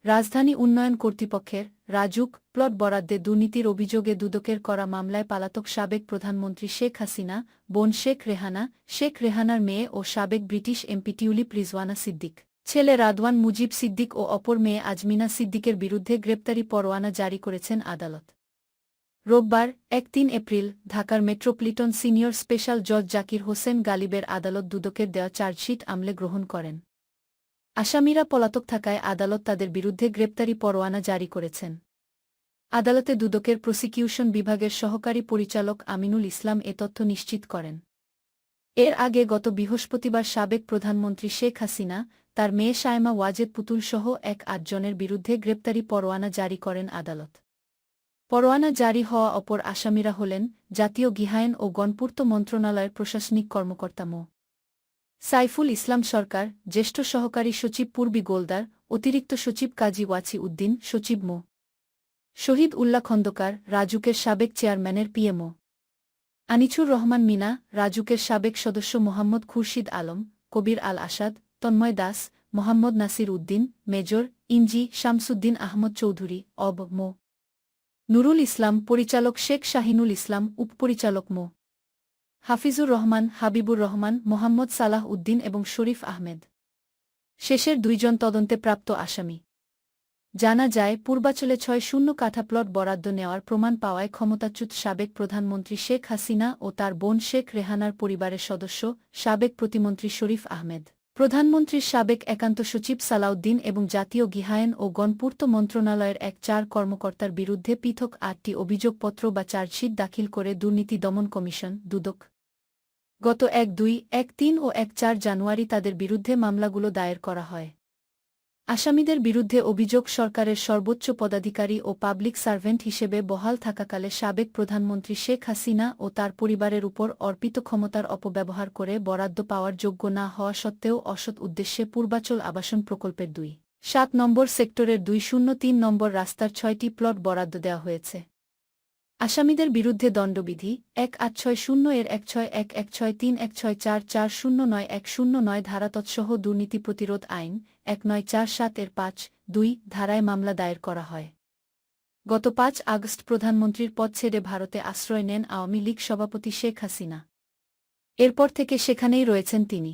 রাজধানী উন্নয়ন কর্তৃপক্ষের রাজুক প্লট বরাদ্দে দুর্নীতির অভিযোগে দুদকের করা মামলায় পলাতক সাবেক প্রধানমন্ত্রী শেখ হাসিনা, বোন শেখ রেহানার মেয়ে ও সাবেক British MP tulip Rizwana Siddique, ছেলে রাদওয়ান মুজিব সিদ্দিক ও অপর মেয়ে আজমিনা সিদ্দিকের বিরুদ্ধে গ্রেপ্তারি পরোয়ানা জারি করেছেন আদালত। রোববার ৩ এপ্রিল ঢাকার মেট্রোপলিটন সিনিয়র স্পেশাল জজ জাকির হোসেন গালিবের আদালত দুদকের দেওয়া চার্জশিট আমলে গ্রহণ করেন। আসামিরা পলাতক থাকায় আদালত তাদের বিরুদ্ধে গ্রেপ্তারি পরোয়ানা জারি করেছেন। আদালতে দুদকের প্রসিকিউশন বিভাগের সহকারী পরিচালক আমিনুল ইসলাম এ তথ্য নিশ্চিত করেন। এর আগে গত বৃহস্পতিবার সাবেক প্রধানমন্ত্রী শেখ হাসিনা, তার মেয়ে শায়মা ওয়াজেদ পুতুলসহ ৮ জনের বিরুদ্ধে গ্রেপ্তারি পরোয়ানা জারি করেন আদালত। পরোয়ানা জারি হওয়া অপর আসামিরা হলেন জাতীয় গৃহায়ন ও গণপূর্ত মন্ত্রণালয়ের প্রশাসনিক কর্মকর্তা মো. সাইফুল ইসলাম সরকার, জ্যেষ্ঠ সহকারী সচিব পূর্বী গোলদার, অতিরিক্ত সচিব কাজী ওয়াছি উদ্দিন, সচিব মো. শহীদ উল্লাহ খন্দকার, রাজুকের সাবেক চেয়ারম্যানের পিএমও আনিছুর রহমান মিনা, রাজুকের সাবেক সদস্য মোহাম্মদ খুরশিদ আলম, কবির আল আসাদ, তন্ময় দাস, মোহাম্মদ নাসির উদ্দিন, মেজর ইঞ্জি শামসুদ্দিন আহমদ চৌধুরী, অব. মো. নুরুল ইসলাম, পরিচালক শেখ শাহিনুল ইসলাম, উপপরিচালক মো. হাফিজুর রহমান, হাবিবুর রহমান, মোহাম্মদ সালাহ উদ্দিন এবং শরীফ আহমেদ শেষের ২ জন তদন্তে প্রাপ্ত আসামি। জানা যায়, পূর্বাচলে ৬০ কাঠা প্লট বরাদ্দ নেওয়ার প্রমাণ পাওয়ায় ক্ষমতাচ্যুত সাবেক প্রধানমন্ত্রী শেখ হাসিনা ও তার বোন শেখ রেহানার পরিবারের সদস্য, সাবেক প্রতিমন্ত্রী শরীফ আহমেদ, প্রধানমন্ত্রীর সাবেক একান্ত সচিব সালাউদ্দিন এবং জাতীয় গৃহায়ন ও গণপূর্ত মন্ত্রণালয়ের ৪ কর্মকর্তার বিরুদ্ধে পৃথক ৮টি অভিযোগপত্র বা চার্জশিট দাখিল করে দুর্নীতি দমন কমিশন, দুদক গত ১-২, ১-৩ ও ১-৪ জানুয়ারি তাদের বিরুদ্ধে মামলাগুলো দায়ের করা হয়। আসামিদের বিরুদ্ধে অভিযোগ, সরকারের সর্বোচ্চ পদাধিকারী ও পাবলিক সার্ভেন্ট হিসেবে বহাল থাকাকালে সাবেক প্রধানমন্ত্রী শেখ হাসিনা ও তার পরিবারের উপর অর্পিত ক্ষমতার অপব্যবহার করে বরাদ্দ পাওয়ার যোগ্য না হওয়া সত্ত্বেও অসৎ উদ্দেশ্যে পূর্বাচল আবাসন প্রকল্পের ২-৭ নম্বর সেক্টরের ২০৩ নম্বর রাস্তার ৬টি প্লট বরাদ্দ দেওয়া হয়েছে। আসামিদের বিরুদ্ধে দণ্ডবিধি ১৮৬০ এর ১৬১, ১৬৩, ১৬৪, ৪০৯, ১০৯ ধারা তৎসহ দুর্নীতি প্রতিরোধ আইন ১৯৪৭ এর ৫-২ ধারায় মামলা দায়ের করা হয়। গত ৫ আগস্ট প্রধানমন্ত্রীর পদ ছেড়ে ভারতে আশ্রয় নেন আওয়ামী লীগ সভাপতি শেখ হাসিনা। এরপর থেকে সেখানেই রয়েছেন তিনি।